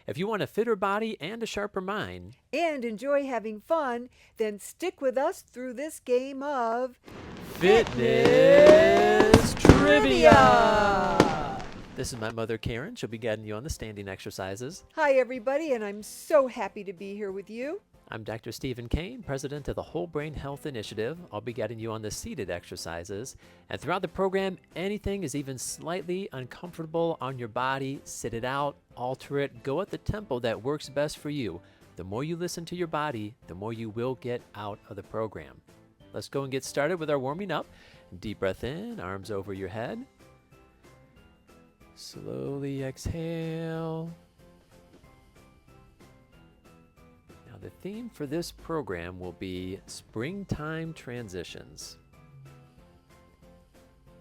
If you want a fitter body and a sharper mind, and enjoy having fun, then stick with us through this game of Fitness Trivia! This is my mother, Karen. She'll be guiding you on the standing exercises. Hi, everybody, and I'm so happy to be here with you. I'm Dr. Stephen Cain, president of the Whole Brain Health Initiative. I'll be guiding you on the seated exercises. And throughout the program, anything is even slightly uncomfortable on your body, sit it out, alter it, go at the tempo that works best for you. The more you listen to your body, the more you will get out of the program. Let's go and get started with our warming up. Deep breath in, arms over your head. Slowly exhale. Now the theme for this program will be springtime transitions.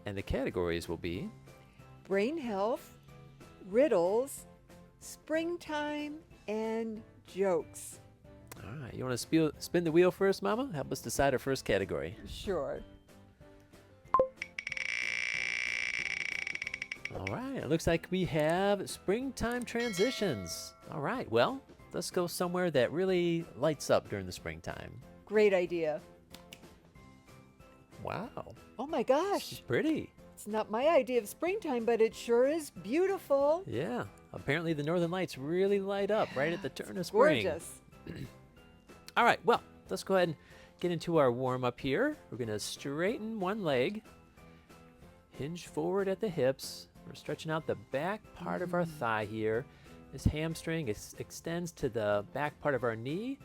And the categories will be brain health, riddles, springtime, and jokes. all right, you want to spin the wheel first, Mama? Help us decide our first category. Sure. All right, it looks like we have springtime transitions. All right, well, let's go somewhere that really lights up during the springtime. Great idea. Wow, Oh my it's gosh. pretty. It's not my idea of springtime, but it sure is beautiful. Yeah, apparently the northern lights really light up right at the turn of spring. Gorgeous. All right, well, let's go ahead and get into our warm-up here. We're going to straighten one leg, hinge forward at the hips. We're stretching out the back part of our thigh here. This hamstring extends to the back part of our knee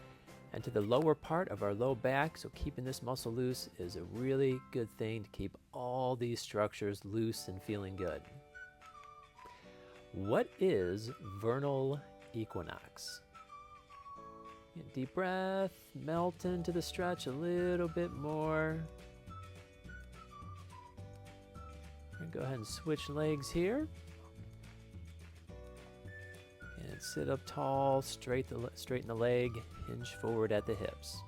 and to the lower part of our low back. So keeping this muscle loose is a really good thing to keep all these structures loose and feeling good. What is vernal equinox? Deep breath, melt into the stretch a little bit more. Go ahead and switch legs here. And sit up tall, straighten the leg, hinge forward at the hips.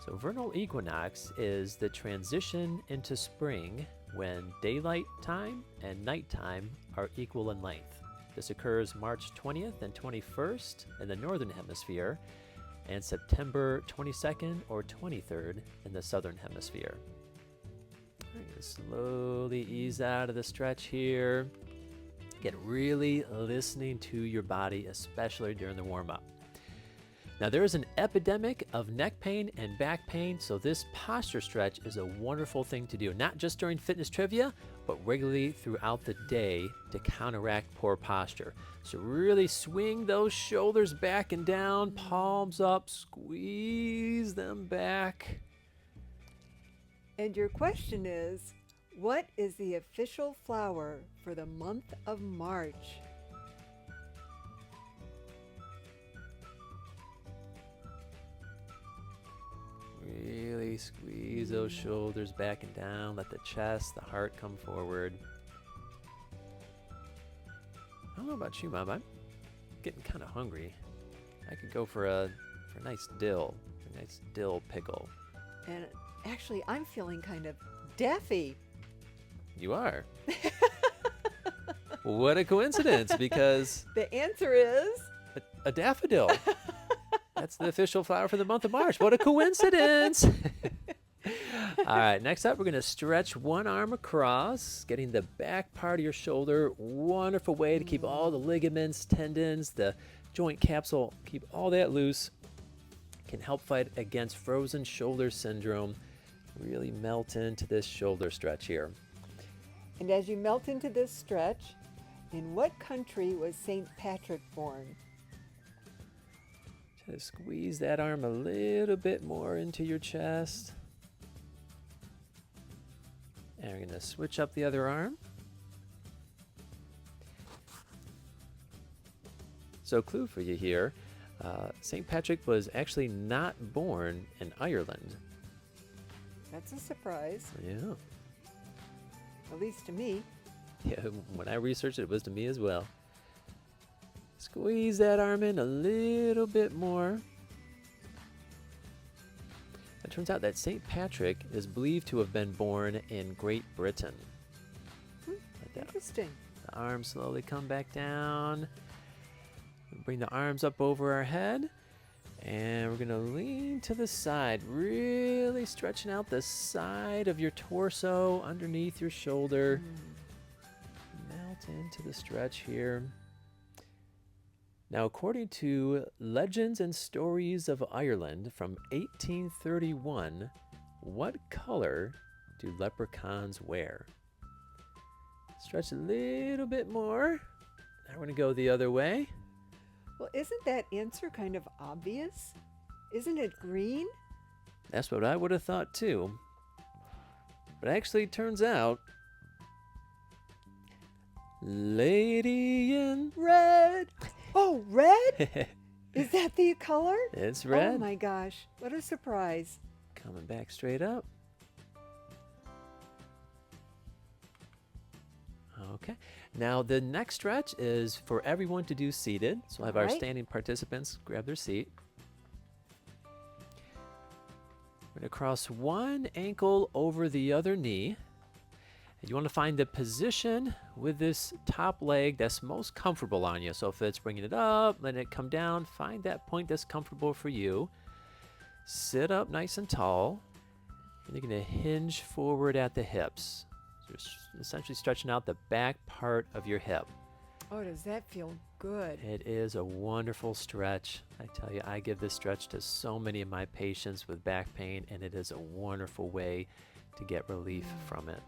So vernal equinox is the transition into spring when daylight time and nighttime are equal in length. This occurs March 20th and 21st in the northern hemisphere and September 22nd or 23rd in the southern hemisphere. All right, slowly ease out of the stretch here. Get really listening to your body, especially during the warm-up. Now there is an epidemic of neck pain and back pain, so this posture stretch is a wonderful thing to do, not just during fitness trivia, but regularly throughout the day to counteract poor posture. So really swing those shoulders back and down, palms up, squeeze them back. And your question is, what is the official flower for the month of March? Really squeeze those shoulders back and down. Let the chest, the heart come forward. I don't know about you, Mom. I'm getting kind of hungry. I could go for a nice dill pickle. And actually, I'm feeling kind of daffy. You are. What a coincidence, because The answer is a daffodil. That's the official flower for the month of March. What a coincidence. All right, next up, we're going to stretch one arm across, getting the back part of your shoulder. Wonderful way to keep all the ligaments, tendons, the joint capsule, keep all that loose. Can help fight against frozen shoulder syndrome. Really melt into this shoulder stretch here. And as you melt into this stretch, in what country was St. Patrick born? Try to squeeze that arm a little bit more into your chest. And we're going to switch up the other arm. So clue for you here, St. Patrick was actually not born in Ireland. That's a surprise, Yeah. at least to me. Yeah, when I researched it, it was to me as well. Squeeze that arm in a little bit more. It turns out that St. Patrick is believed to have been born in Great Britain. Let that Interesting. The arms slowly come back down. Bring the arms up over our head. And we're going to lean to the side, really stretching out the side of your torso underneath your shoulder. Melt into the stretch here. Now, according to Legends and Stories of Ireland from 1831, what color do leprechauns wear? Stretch a little bit more. Now we're going to go the other way. Well, isn't that answer kind of obvious? Isn't it green? That's what I would have thought too. But actually, it turns out, Lady in Red. Oh, red? Is that the color? It's red. Oh my gosh, what a surprise. Coming back straight up. Okay. Now the next stretch is for everyone to do seated. So we'll have our standing participants grab their seat. We're going to cross one ankle over the other knee. And you want to find the position with this top leg that's most comfortable on you. So if it's bringing it up, letting it come down, find that point that's comfortable for you. Sit up nice and tall. And you're going to hinge forward at the hips. So you're essentially stretching out the back part of your hip. Oh, does that feel good? It is a wonderful stretch. I tell you, I give this stretch to so many of my patients with back pain, and it is a wonderful way to get relief from it.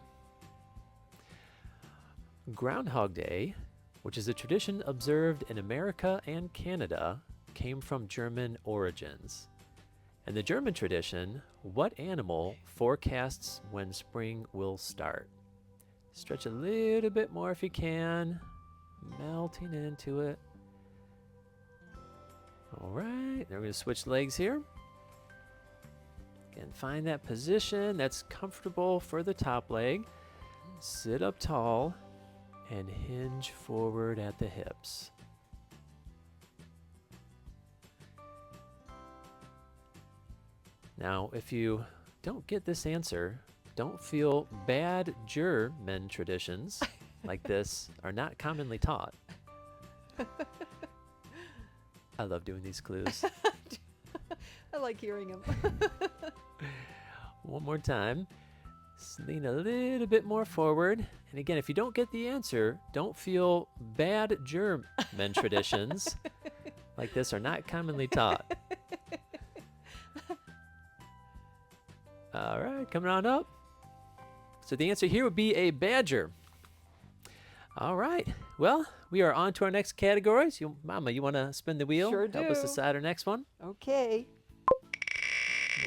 Groundhog Day, which is a tradition observed in America and Canada, came from German origins. In the German tradition, what animal forecasts when spring will start? Stretch a little bit more if you can, melting into it. All right, now we're going to switch legs here. Again, find that position that's comfortable for the top leg. Sit up tall and hinge forward at the hips. Now, if you don't get this answer, don't feel bad. German traditions like this are not commonly taught. I love doing these clues. I like hearing them. One more time. Lean a little bit more forward. And again, if you don't get the answer, don't feel bad. German traditions like this are not commonly taught. All right, coming on up. So the answer here would be a badger. All right. Well, we are on to our next categories. Mama, you want to spin the wheel? Sure do. Help us decide our next one. Okay.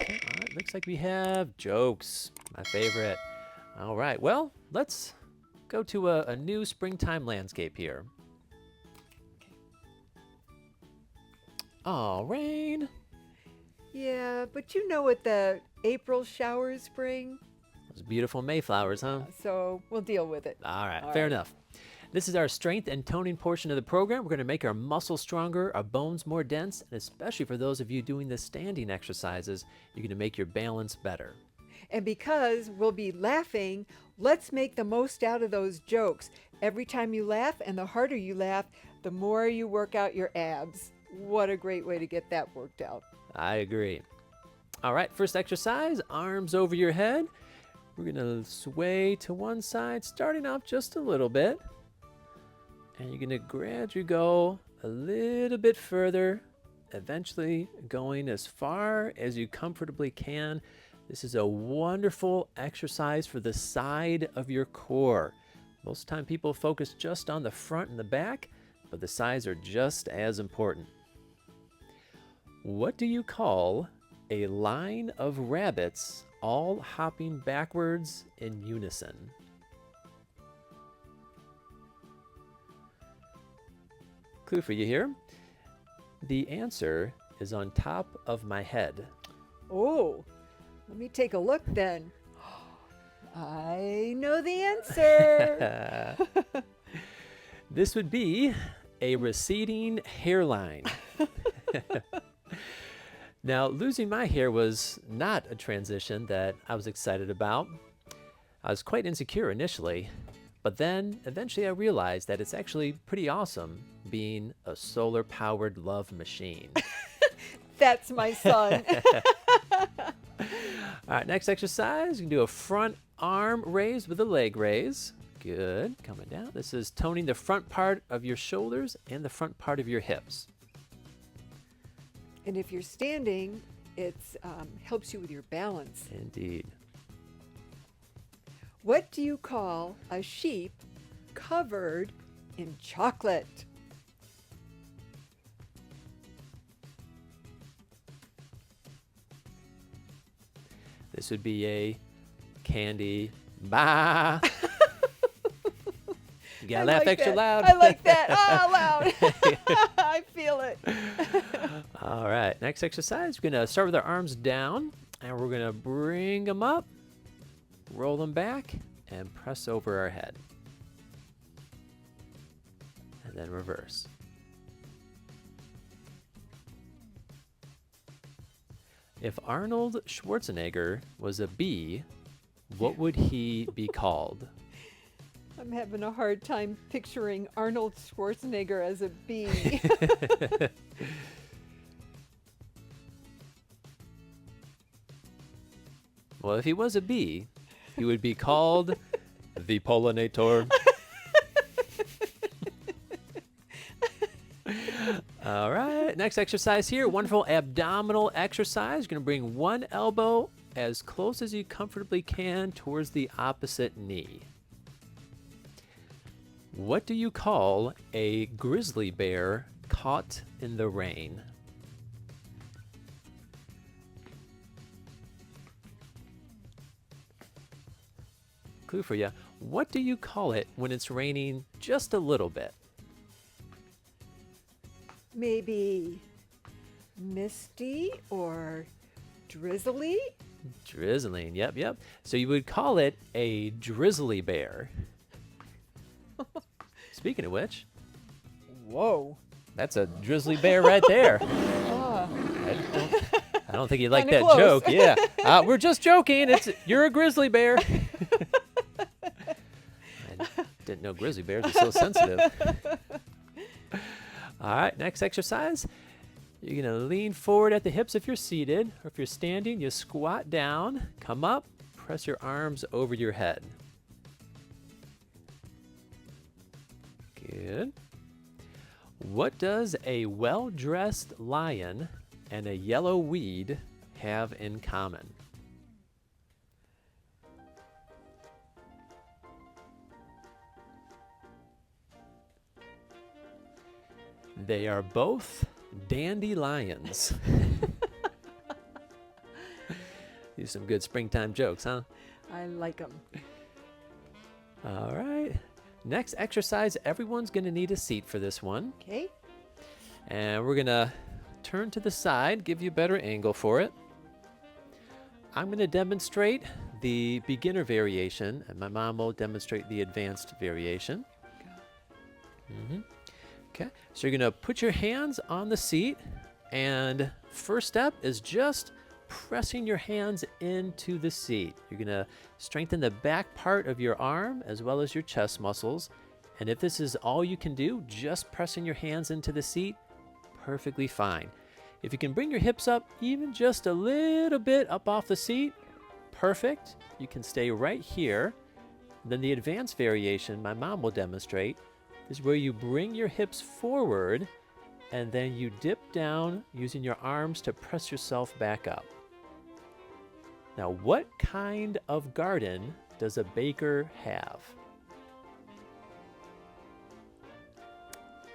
Okay, all right. Looks like we have jokes, my favorite. All right. Well, let's go to a new springtime landscape here. Oh, rain. Yeah, but you know what the April showers bring, Those beautiful Mayflowers, huh? so we'll deal with it. All right, All fair right. enough. This is our strength and toning portion of the program. We're going to make our muscles stronger, our bones more dense, and especially for those of you doing the standing exercises, you're going to make your balance better. And because we'll be laughing, let's make the most out of those jokes. Every time you laugh, and the harder you laugh, the more you work out your abs. What a great way to get that worked out. I agree. All right, first exercise, arms over your head. We're going to sway to one side, starting off just a little bit. And you're going to gradually go a little bit further, eventually going as far as you comfortably can. This is a wonderful exercise for the side of your core. Most time people focus just on the front and the back, but the sides are just as important. What do you call a line of rabbits all hopping backwards in unison? Clue for you here. The answer is on top of my head. Oh, let me take a look then. I know the answer. This would be a receding hairline. Now, losing my hair was not a transition that I was excited about. I was quite insecure initially, But then eventually I realized that it's actually pretty awesome being a solar-powered love machine. That's my son. All right, next exercise, you can do a front arm raise with a leg raise. Good, coming down. This is toning the front part of your shoulders and the front part of your hips. And if you're standing, it helps you with your balance. Indeed. What do you call a sheep covered in chocolate? This would be a candy bar. You gotta laugh extra loud. I like that. Ah, loud. I feel it. All right, next exercise, we're gonna start with our arms down, and we're gonna bring them up, roll them back, and press over our head. And then reverse. If Arnold Schwarzenegger was a bee, what would he be called? I'm having a hard time picturing Arnold Schwarzenegger as a bee. Well, if he was a bee, he would be called the pollinator. All right, next exercise here, wonderful abdominal exercise. You're gonna bring one elbow as close as you comfortably can towards the opposite knee. What do you call a grizzly bear caught in the rain? Clue for you. What do you call it when it's raining just a little bit? Maybe misty or drizzly? Drizzling, yep. So you would call it a drizzly bear. Speaking of which, Whoa. that's a drizzly bear right there. Ah. I don't think you'd like Kinda that close. joke. Yeah, we're just joking. You're a grizzly bear. I didn't know grizzly bears are so sensitive. All right, next exercise. You're gonna lean forward at the hips if you're seated, or if you're standing, you squat down, come up, press your arms over your head. Good. What does a well-dressed lion and a yellow weed have in common? They are both dandelions. Use some good springtime jokes, huh? I like them. All right. Next exercise, everyone's going to need a seat for this one. Okay. And we're going to turn to the side, give you a better angle for it. I'm going to demonstrate the beginner variation, and my mom will demonstrate the advanced variation. Okay, so you're going to put your hands on the seat, and first step is just pressing your hands into the seat. You're going to strengthen the back part of your arm as well as your chest muscles. And if this is all you can do, just pressing your hands into the seat, perfectly fine. If you can bring your hips up even just a little bit up off the seat, perfect. You can stay right here. Then the advanced variation my mom will demonstrate is where you bring your hips forward and then you dip down using your arms to press yourself back up. Now, what kind of garden does a baker have?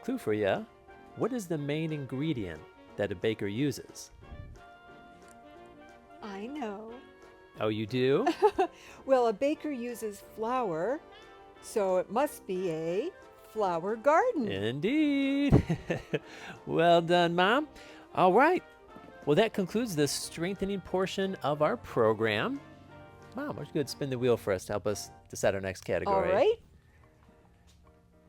Clue for you. What is the main ingredient that a baker uses? I know. Oh, you do? Well, a baker uses flour, so it must be a flower garden. Indeed. Well done, Mom. All right. Well, that concludes the strengthening portion of our program. Mom, why don't you go ahead and spin the wheel for us to help us decide our next category? All right.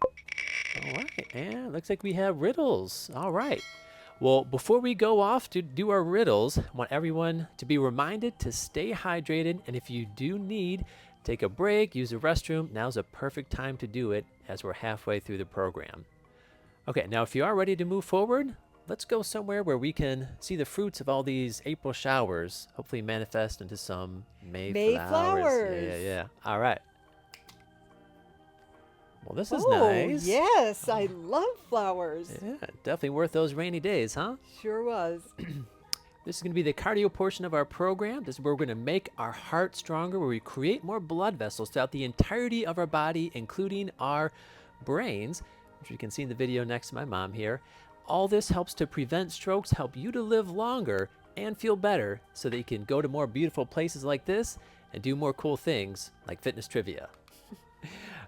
All right, and it looks like we have riddles. All right. Well, before we go off to do our riddles, I want everyone to be reminded to stay hydrated, and if you do need take a break, use the restroom, now's a perfect time to do it as we're halfway through the program. Okay, now if you are ready to move forward, let's go somewhere where we can see the fruits of all these April showers, hopefully manifest into some May flowers. Yeah. All right. Well, this is nice. Yes, I love flowers. Yeah, definitely worth those rainy days, huh? Sure was. This is going to be the cardio portion of our program. This is where we're going to make our heart stronger, where we create more blood vessels throughout the entirety of our body, including our brains, which you can see in the video next to my mom here. All this helps to prevent strokes, help you to live longer and feel better so that you can go to more beautiful places like this and do more cool things like fitness trivia.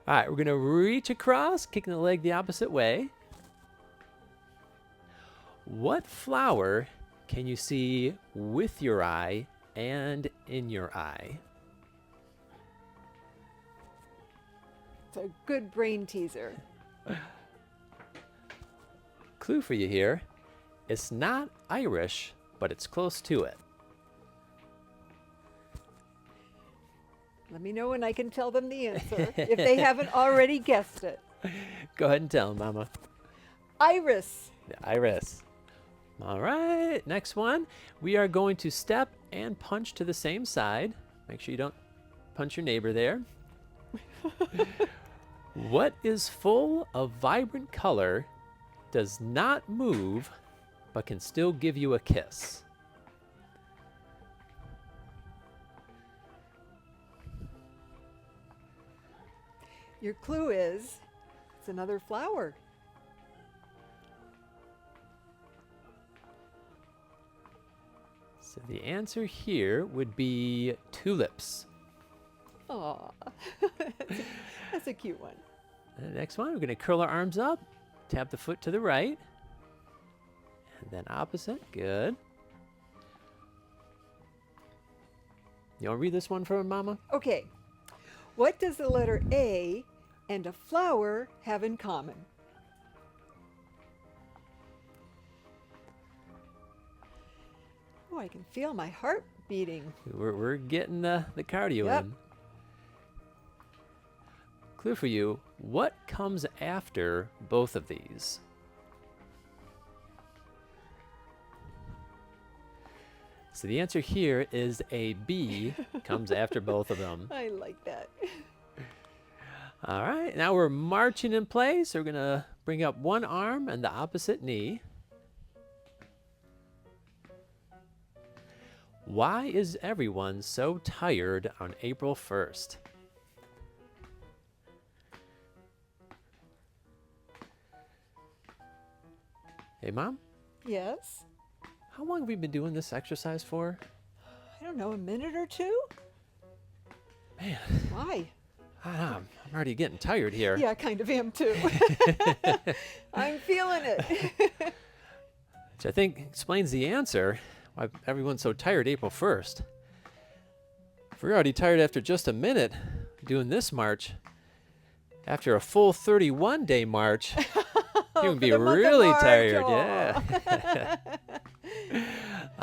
All right, we're going to reach across, kicking the leg the opposite way. What flower can you see with your eye and in your eye? It's a good brain teaser. Clue for you here. It's not Irish, but it's close to it. Let me know when I can tell them the answer, if they haven't already guessed it. Go ahead and tell them, Mama. Iris. The iris. All right, next one. We are going to step and punch to the same side. Make sure you don't punch your neighbor there. What is full of vibrant color, does not move, but can still give you a kiss? Your clue is, it's another flower. So the answer here would be tulips. Aw, that's a cute one. And the next one, we're going to curl our arms up, tap the foot to the right, and then opposite. Good. You want to read this one for Mama? Okay, what does the letter A and a flower have in common? Oh, I can feel my heart beating. We're getting the cardio Yep. in. Clue for you. What comes after both of these? So the answer here is a B comes after both of them. I like that. All right, now we're marching in place. We're going to bring up one arm and the opposite knee. Why is everyone so tired on April 1st? Hey, Mom, Yes? how long have we been doing this exercise for? I don't know, a minute or two? Man, Why? I'm already getting tired here. Yeah, I kind of am too. I'm feeling it. Which I think explains the answer, why everyone's so tired April 1st. If we're already tired after just a minute doing this march, after a full 31-day march, you would be For the month of really March, tired. aw. Yeah.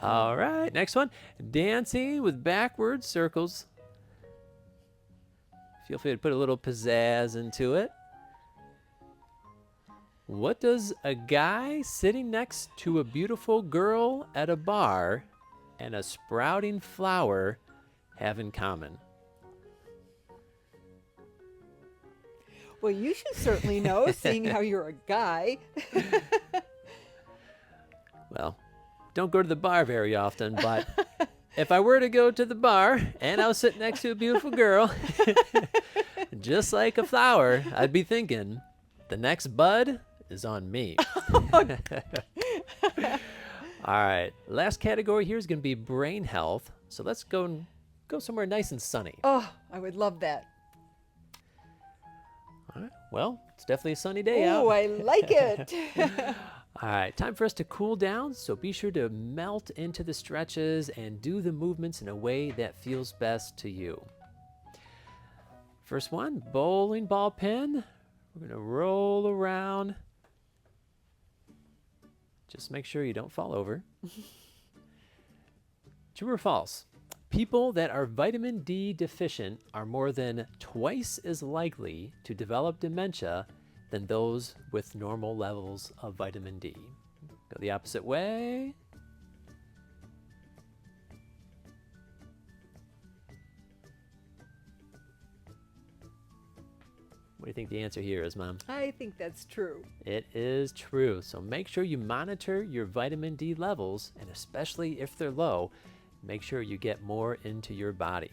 All right, next one. Dancing with backwards circles. Feel free to put a little pizzazz into it. What does a guy sitting next to a beautiful girl at a bar and a sprouting flower have in common? Well, you should certainly know, seeing how you're a guy. Well, don't go to the bar very often, but if I were to go to the bar and I was sitting next to a beautiful girl, just like a flower, I'd be thinking, the next bud is on me. All right, last category here is going to be brain health. So let's go somewhere nice and sunny. Oh, I would love that. All right, well, it's definitely a sunny day out. Oh, I like it. All right, time for us to cool down, so be sure to melt into the stretches and do the movements in a way that feels best to you. First one, bowling ball pin. We're going to roll around. Just make sure you don't fall over. True or false? People that are vitamin D deficient are more than twice as likely to develop dementia than those with normal levels of vitamin D. Go the opposite way. What do you think the answer here is, Mom? I think that's true. It is true. So make sure you monitor your vitamin D levels, and especially if they're low, make sure you get more into your body.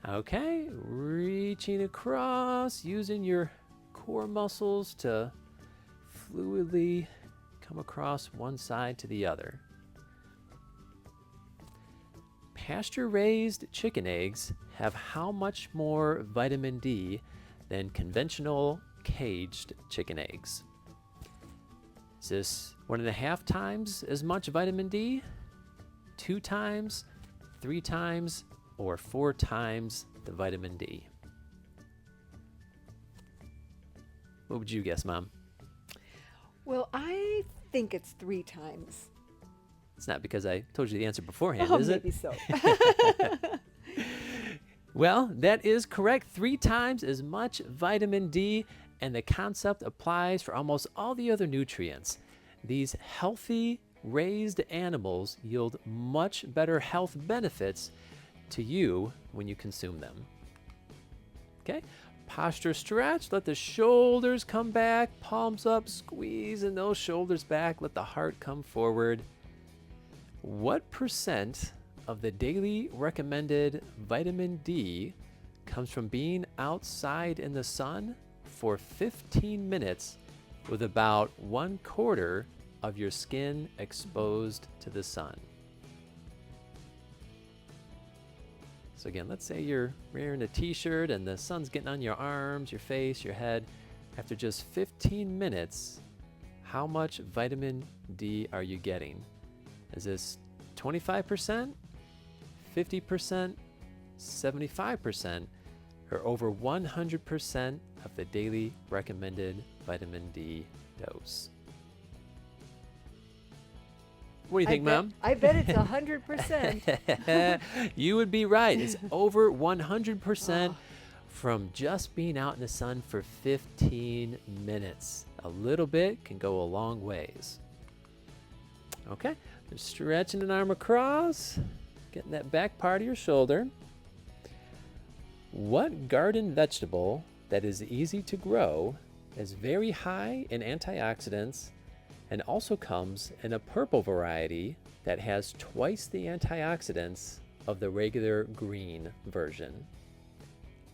Okay, reaching across, using your core muscles to fluidly come across one side to the other. Pasture-raised chicken eggs have how much more vitamin D than conventional caged chicken eggs? Is this 1.5 times as much vitamin D, 2 times, 3 times, or 4 times the vitamin D? What would you guess, Mom? Well, I think it's 3 times. It's not because I told you the answer beforehand, Oh, is it? maybe so. Well, that is correct. 3 times as much vitamin D, and the concept applies for almost all the other nutrients. These healthy, raised animals yield much better health benefits to you when you consume them. Okay, posture stretch. Let the shoulders come back, palms up, squeezing those shoulders back. Let the heart come forward. What percent of the daily recommended vitamin D comes from being outside in the sun for 15 minutes with about 1/4 of your skin exposed to the sun? So again, let's say you're wearing a t-shirt and the sun's getting on your arms, your face, your head. After just 15 minutes, how much vitamin D are you getting? Is this 25%, 50%, 75%, or over 100% of the daily recommended vitamin D dose? What do you think, Mom? I bet it's 100%. You would be right. It's over 100% from just being out in the sun for 15 minutes. A little bit can go a long ways. Okay, just stretching an arm across, getting that back part of your shoulder. What garden vegetable that is easy to grow is very high in antioxidants and also comes in a purple variety that has twice the antioxidants of the regular green version?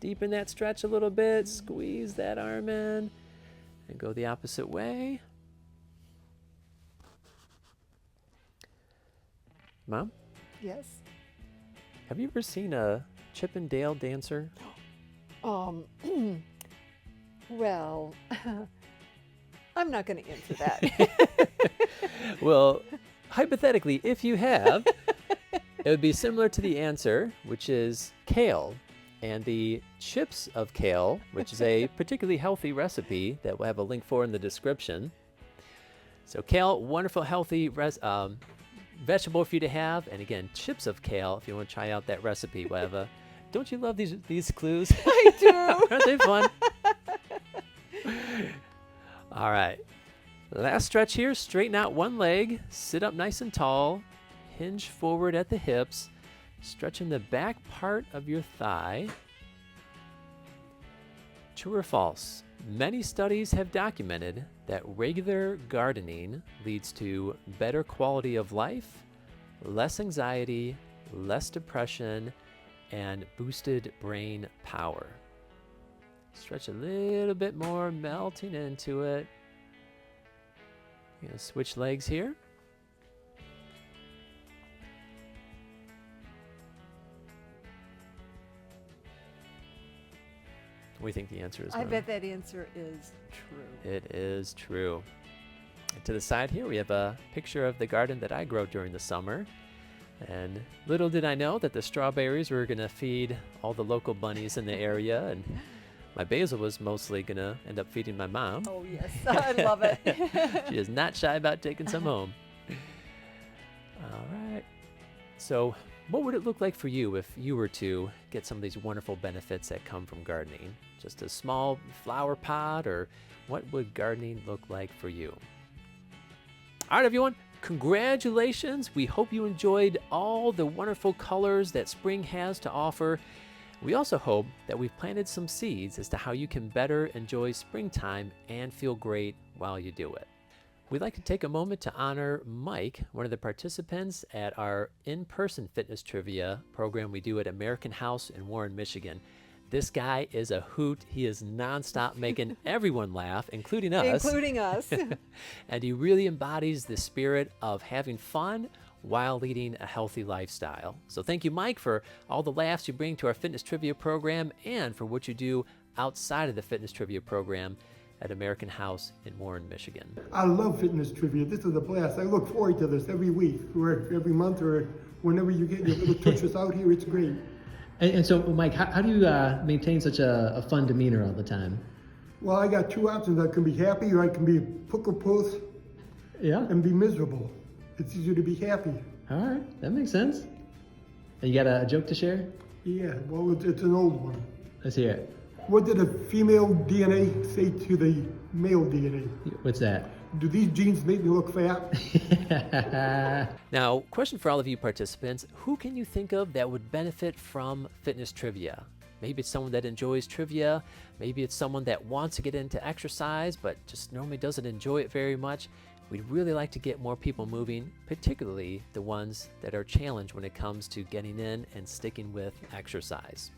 Deepen that stretch a little bit, squeeze that arm in, and go the opposite way. Mom, Yes. have you ever seen a Chip and Dale dancer? Well, I'm not going to answer that. Well, hypothetically, if you have, it would be similar to the answer, which is kale. And the chips of kale, which is a particularly healthy recipe that we'll have a link for in the description. So kale, wonderful, healthy vegetable for you to have. And again, chips of kale, if you want to try out that recipe, whatever. Don't you love these clues? I do. Aren't they fun? All right. Last stretch here. Straighten out one leg. Sit up nice and tall. Hinge forward at the hips. Stretching the back part of your thigh. True or false? Many studies have documented that regular gardening leads to better quality of life, less anxiety, less depression, and boosted brain power. Stretch a little bit more, melting into it. You're gonna switch legs here. What do you think the answer is? I Mom? bet that answer is true. It is true. And to the side here, we have a picture of the garden that I grow during the summer. And little did I know that the strawberries were going to feed all the local bunnies in the area. And my basil was mostly going to end up feeding my mom. Oh, yes. I love it. She is not shy about taking some home. All right. So What would it look like for you if you were to get some of these wonderful benefits that come from gardening? Just a small flower pot, or what would gardening look like for you? All right, everyone, congratulations. We hope you enjoyed all the wonderful colors that spring has to offer. We also hope that we've planted some seeds as to how you can better enjoy springtime and feel great while you do it. We'd like to take a moment to honor Mike, one of the participants at our in-person fitness trivia program we do at American House in Warren, Michigan. This guy is a hoot. He is nonstop making everyone laugh, including us. Including us. And he really embodies the spirit of having fun while leading a healthy lifestyle. So thank you, Mike, for all the laughs you bring to our fitness trivia program and for what you do outside of the fitness trivia program at American House in Warren, Michigan. I love fitness trivia. This is a blast. I look forward to this every week or every month or whenever you get your little touches out here. It's great. And so, Mike, how do you maintain such a fun demeanor all the time? Well, I got two options. I can be happy or I can be puss and be miserable. It's easier to be happy. All right, that makes sense. And you got a joke to share? Yeah, well, it's an old one. Let's hear it. What did a female DNA say to the male DNA? What's that? Do these jeans make me look fat? Now, question for all of you participants, who can you think of that would benefit from fitness trivia? Maybe it's someone that enjoys trivia. Maybe it's someone that wants to get into exercise, but just normally doesn't enjoy it very much. We'd really like to get more people moving, particularly the ones that are challenged when it comes to getting in and sticking with exercise.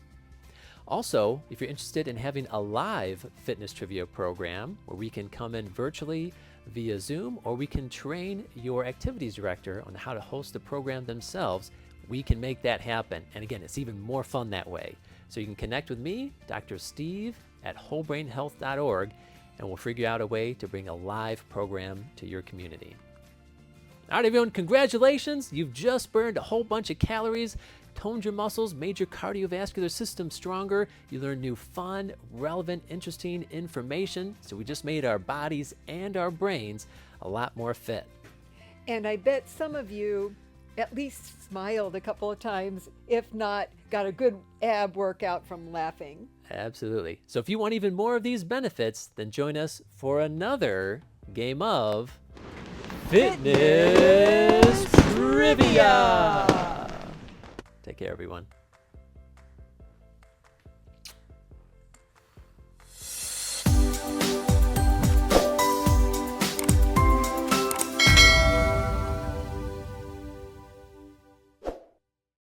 Also, if you're interested in having a live fitness trivia program where we can come in virtually via Zoom, or we can train your activities director on how to host the program themselves, we can make that happen. And again, it's even more fun that way. So you can connect with me, Dr. Steve, at wholebrainhealth.org, and we'll figure out a way to bring a live program to your community. All right, everyone, congratulations. You've just burned a whole bunch of calories, toned your muscles, made your cardiovascular system stronger. You learned new fun, relevant, interesting information. So we just made our bodies and our brains a lot more fit. And I bet some of you at least smiled a couple of times, if not got a good ab workout from laughing. Absolutely. So if you want even more of these benefits, then join us for another game of Fitness Trivia. Take care, everyone.